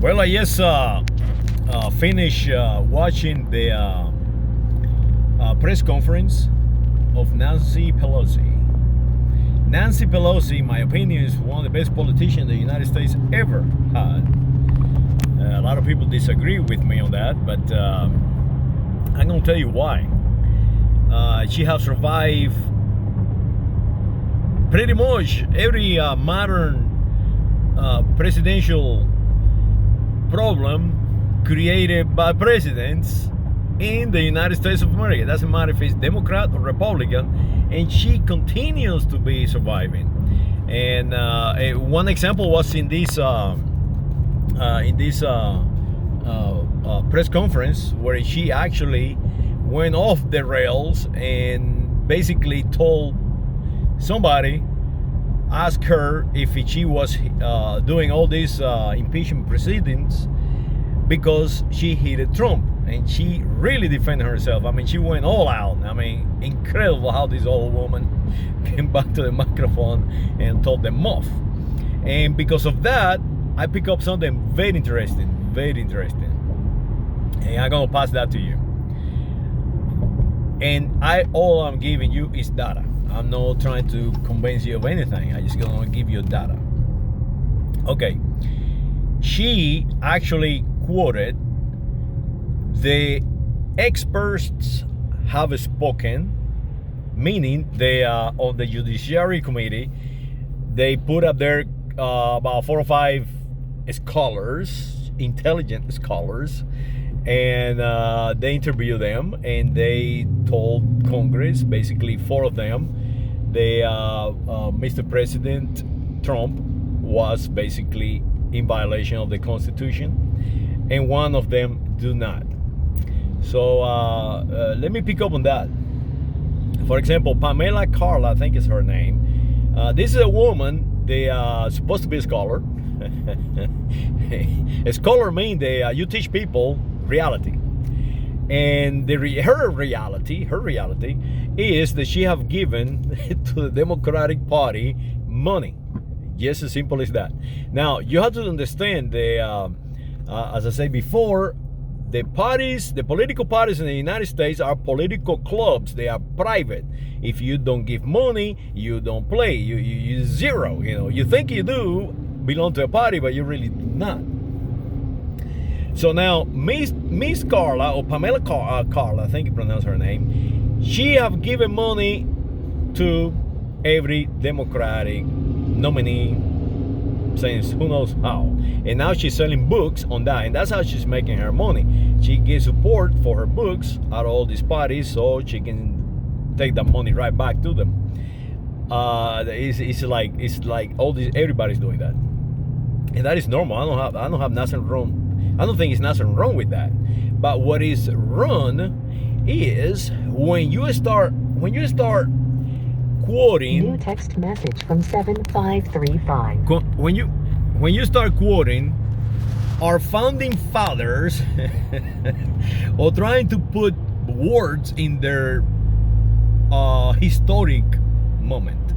Well, I just finished watching the press conference of Nancy Pelosi. Nancy Pelosi, in my opinion, is one of the best politicians the United States ever had. A lot of people disagree with me on that, but I'm going to tell you why. She has survived pretty much every modern presidential problem created by presidents in the United States of America. It doesn't matter if it's Democrat or Republican, and she continues to be surviving. And one example was in this press conference where she actually went off the rails and basically told somebody, asked her if she was doing all these impeachment proceedings because she hated Trump, and she really defended herself. I mean, she went all out. I mean, incredible how this old woman came back to the microphone and told them off. And because of that, I pick up something very interesting, and I'm gonna pass that to you. And all I'm giving you is data. I'm not trying to convince you of anything. I just gonna give you data. Okay. She actually quoted, the experts have spoken, meaning they are on the Judiciary Committee. They put up there about 4 or 5 scholars, intelligent scholars, and they interviewed them, and they told Congress, basically 4 of them, Mr. President Trump was basically in violation of the Constitution, and 1 of them do not. So let me pick up on that. For example, Pamela Carla, I think is her name. This is a woman. They are supposed to be a scholar. A scholar means you teach people reality, and her reality is that she have given to the Democratic Party money. Just as simple as that. Now you have to understand as I said before, the political parties in the United States are political clubs. They are private. If you don't give money, you don't play. You zero. You think you do belong to a party, but you really do not. So now, Miss Carla, or Pamela Carla, I think you pronounce her name, she have given money to every Democratic nominee since who knows how. And now she's selling books on that, and that's how she's making her money. She gives support for her books out of all these parties, so she can take that money right back to them. It's like all these, everybody's doing that, and that is normal. I don't have nothing wrong. I don't think it's nothing wrong with that. But what is wrong is when you start quoting. New text message from 7535. When you start quoting our founding fathers or trying to put words in their historic moment,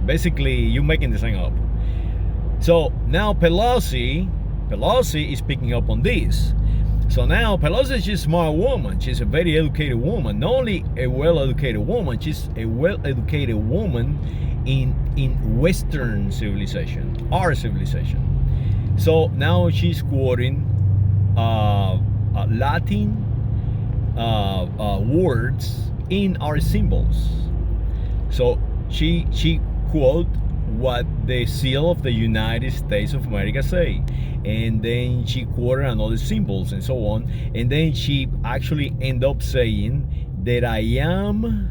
basically you're making this thing up. So now Pelosi is picking up on this. So now Pelosi is a smart woman. She's a very educated woman. Not only a well-educated woman, she's a well-educated woman in Western civilization, our civilization. So now she's quoting Latin words in our symbols. So she quote what the seal of the United States of America say, and then she quoted another symbols and so on, and then she actually end up saying that I am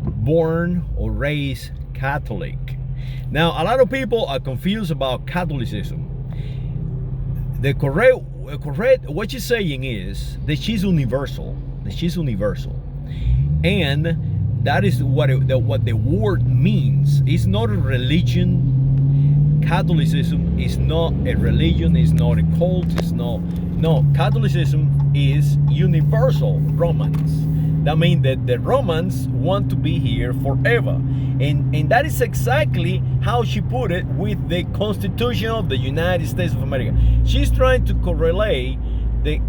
born or raised Catholic. Now a lot of people are confused about Catholicism. The correct what she's saying is that she's universal, and that is what the word means. It's not a religion. Catholicism is not a religion. It's not a cult. No. Catholicism is universal. Romans That means that the Romans want to be here forever. And that is exactly how she put it with the Constitution of the United States of America. She's trying to correlate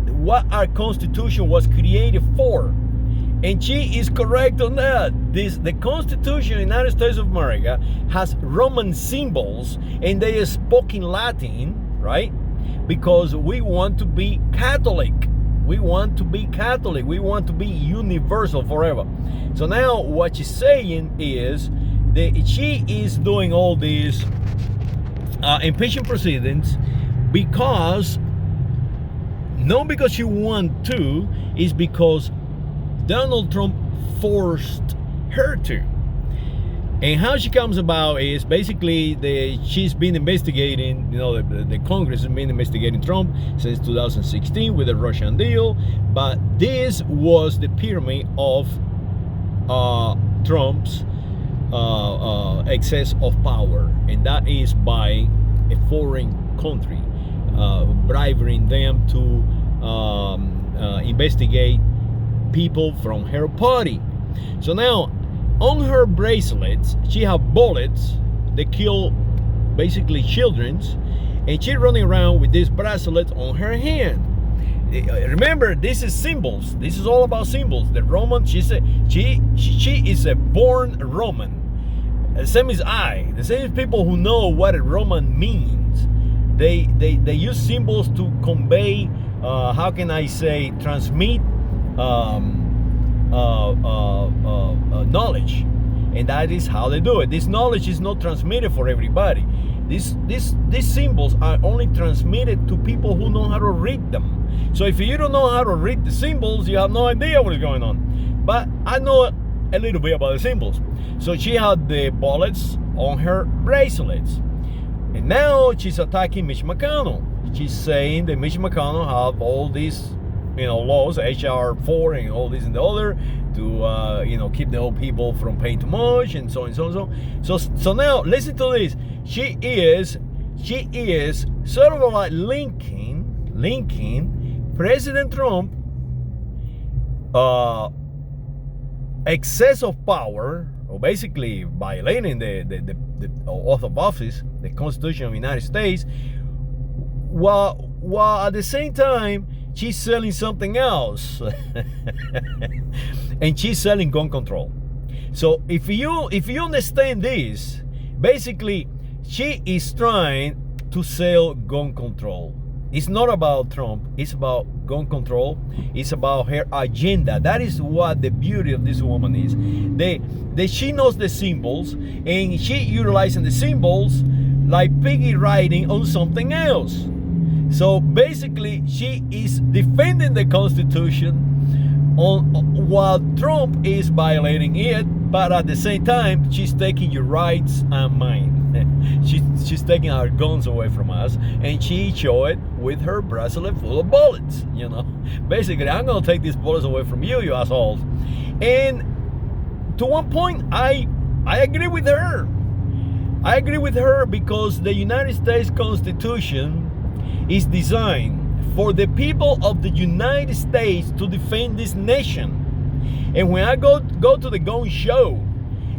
what our Constitution was created for. And she is correct on that. The Constitution of the United States of America has Roman symbols, and they are spoken Latin, right? Because we want to be Catholic. We want to be Catholic. We want to be universal forever. So now what she's saying is that she is doing all these impeachment proceedings because, not because she want to, is because Donald Trump forced her to. And how she comes about is basically she's been investigating, the Congress has been investigating Trump since 2016 with the Russian deal. But this was the pyramid of Trump's excess of power. And that is by a foreign country, bribing them to investigate people from her party. So now, on her bracelets, she have bullets that kill basically children's, and she's running around with these bracelets on her hand. Remember, this is symbols. This is all about symbols. The Roman, she is a born Roman. The same as I. The same as people who know what a Roman means. They use symbols to convey, how can I say, transmit knowledge, and that is how they do it. This knowledge is not transmitted for everybody. These symbols are only transmitted to people who know how to read them. So if you don't know how to read the symbols, you have no idea what is going on. But I know a little bit about the symbols. So she had the bullets on her bracelets, and now she's attacking Mitch McConnell. She's saying that Mitch McConnell have all these laws, HR 4 and all this and the other, to keep the old people from paying too much, and so and so and so. So now listen to this. She is sort of like linking President Trump excess of power, or basically violating the oath of office, the Constitution of the United States, while at the same time she's selling something else. And she's selling gun control. So if you understand this, basically she is trying to sell gun control. It's not about Trump, it's about gun control. It's about her agenda. That is what the beauty of this woman is. That she knows the symbols, and she utilizing the symbols like piggy riding on something else. So basically, she is defending the Constitution while Trump is violating it, but at the same time, she's taking your rights and mine. She's taking our guns away from us, and she showed it with her bracelet full of bullets. Basically, I'm gonna take these bullets away from you, you assholes. And to one point, I agree with her. I agree with her because the United States Constitution is designed for the people of the United States to defend this nation. And when I go to the gun show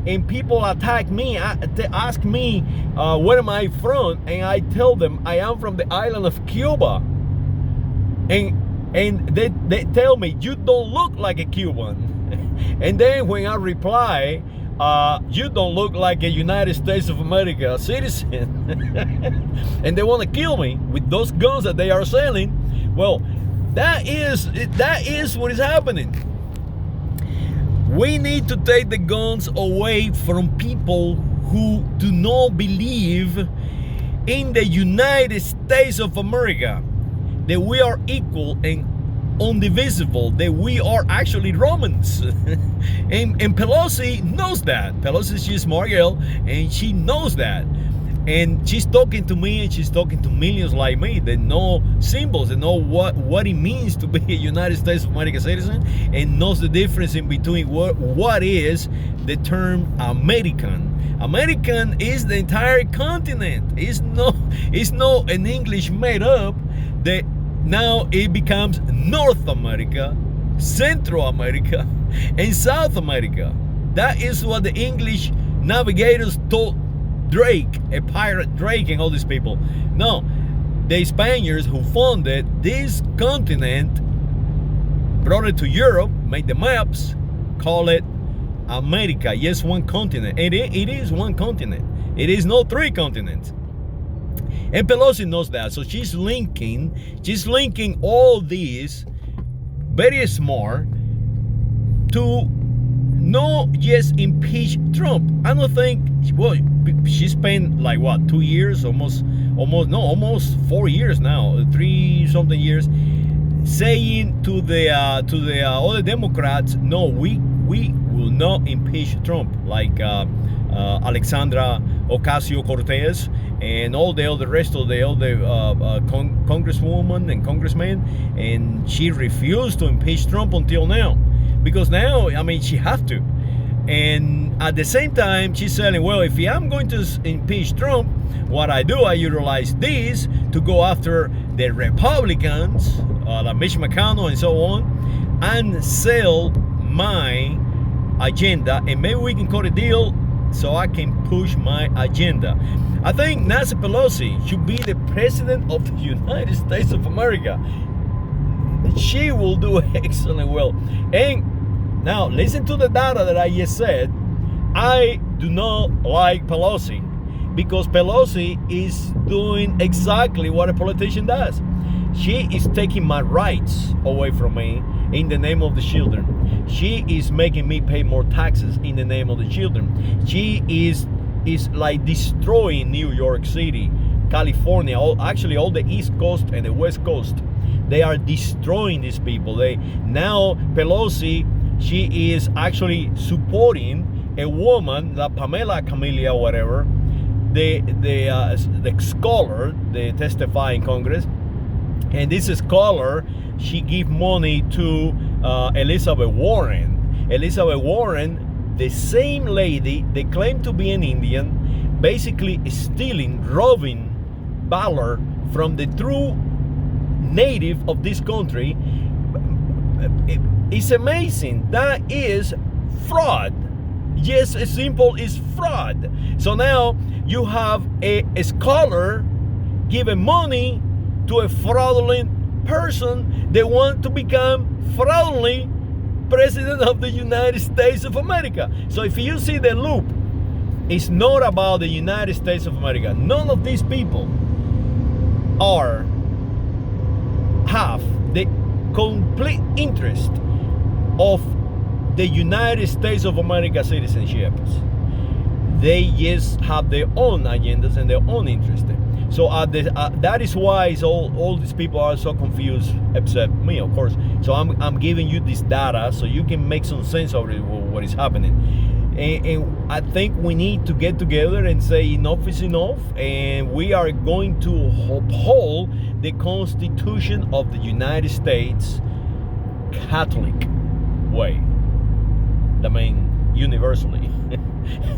and people attack me, they ask me where am I from, and I tell them I am from the island of Cuba, and they tell me you don't look like a Cuban. And then when I reply, you don't look like a United States of America citizen, and they want to kill me with those guns that they are selling. Well, that is what is happening. We need to take the guns away from people who do not believe in the United States of America, that we are equal and indivisible, that we are actually Romans. and Pelosi knows that. Pelosi, she's a smart girl, and she knows that. And she's talking to me, and she's talking to millions like me that know symbols, that know what it means to be a United States of America citizen, and knows the difference in between what is the term American. American is the entire continent. It's not an English made up that now it becomes North America Central America, and South America. That is what the English navigators told Drake, a pirate Drake, and all these people. No, the Spaniards who founded this continent brought it to Europe, made the maps, call it America. Yes, one continent. It is one continent. It is not three continents. And Pelosi knows that, so she's linking all these very smart to not just impeach Trump. I don't think, well, she spent like what, 2 years, almost 4 years now, 3-something years, saying to the other Democrats, no, we will not impeach Trump, like Alexandra Ocasio-Cortez and all the rest of the congresswomen and congressmen, and she refused to impeach Trump until now, because now, I mean, she has to. And at the same time, she's saying, well, if I'm going to impeach Trump, what I do, I utilize this to go after the Republicans, like Mitch McConnell and so on, and sell my agenda, and maybe we can cut a deal so I can push my agenda. I think Nancy Pelosi should be the president of the United States of America. She will do excellent well. And now listen to the data that I just said. I do not like Pelosi because Pelosi is doing exactly what a politician does. She is taking my rights away from me in the name of the children. She is making me pay more taxes in the name of the children. She is like destroying New York City, California, actually all the East Coast and the West Coast. They are destroying these people. Now Pelosi, she is actually supporting a woman, la Pamela Camilla, whatever, the scholar, they testify in Congress, and this scholar, she give money to Elizabeth Warren. Elizabeth Warren, the same lady, they claim to be an Indian, basically stealing, robbing valor from the true native of this country. It's amazing. That is fraud. Yes, as simple as fraud. So now you have a scholar giving money to a fraudulent person. They want to become fraudulently president of the United States of America. So if you see the loop, it's not about the United States of America. None of these people have the complete interest of the United States of America citizenships. They just have their own agendas and their own interests. So that is why all these people are so confused, except me, of course. So I'm giving you this data so you can make some sense of what is happening. And I think we need to get together and say enough is enough, and we are going to uphold the Constitution of the United States Catholic way, the main universally,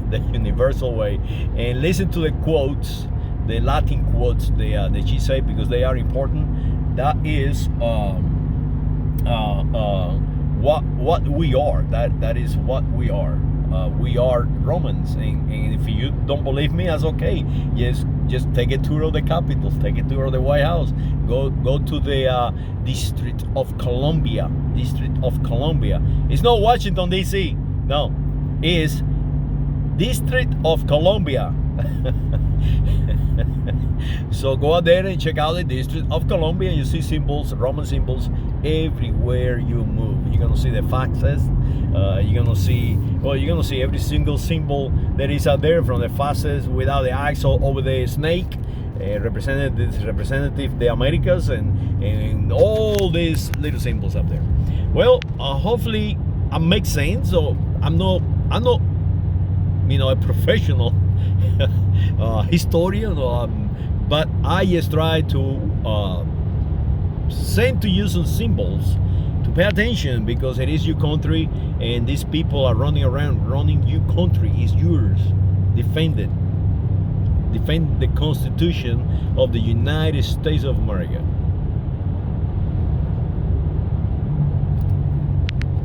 the universal way. And listen to the quotes, the Latin quotes that she said, because they are important. That is what we are. That is what we are. We are Romans, and if you don't believe me, that's okay. Just take a tour of the capitals, take a tour of the White House, go to the District of Columbia. District of Columbia. It's not Washington D.C. No, it's District of Columbia. So go out there and check out the District of Columbia. You see symbols, Roman symbols, everywhere you move. You're gonna see the faxes. You're gonna see every single symbol that is out there, from the faxes without the X over the snake, representative the Americas, and all these little symbols up there. Well, hopefully I make sense. So I'm not a professional historian, but I just try to send to you some symbols to pay attention, because it is your country, and these people are running around running your country. Is yours. Defend it. Defend the Constitution of the United States of America.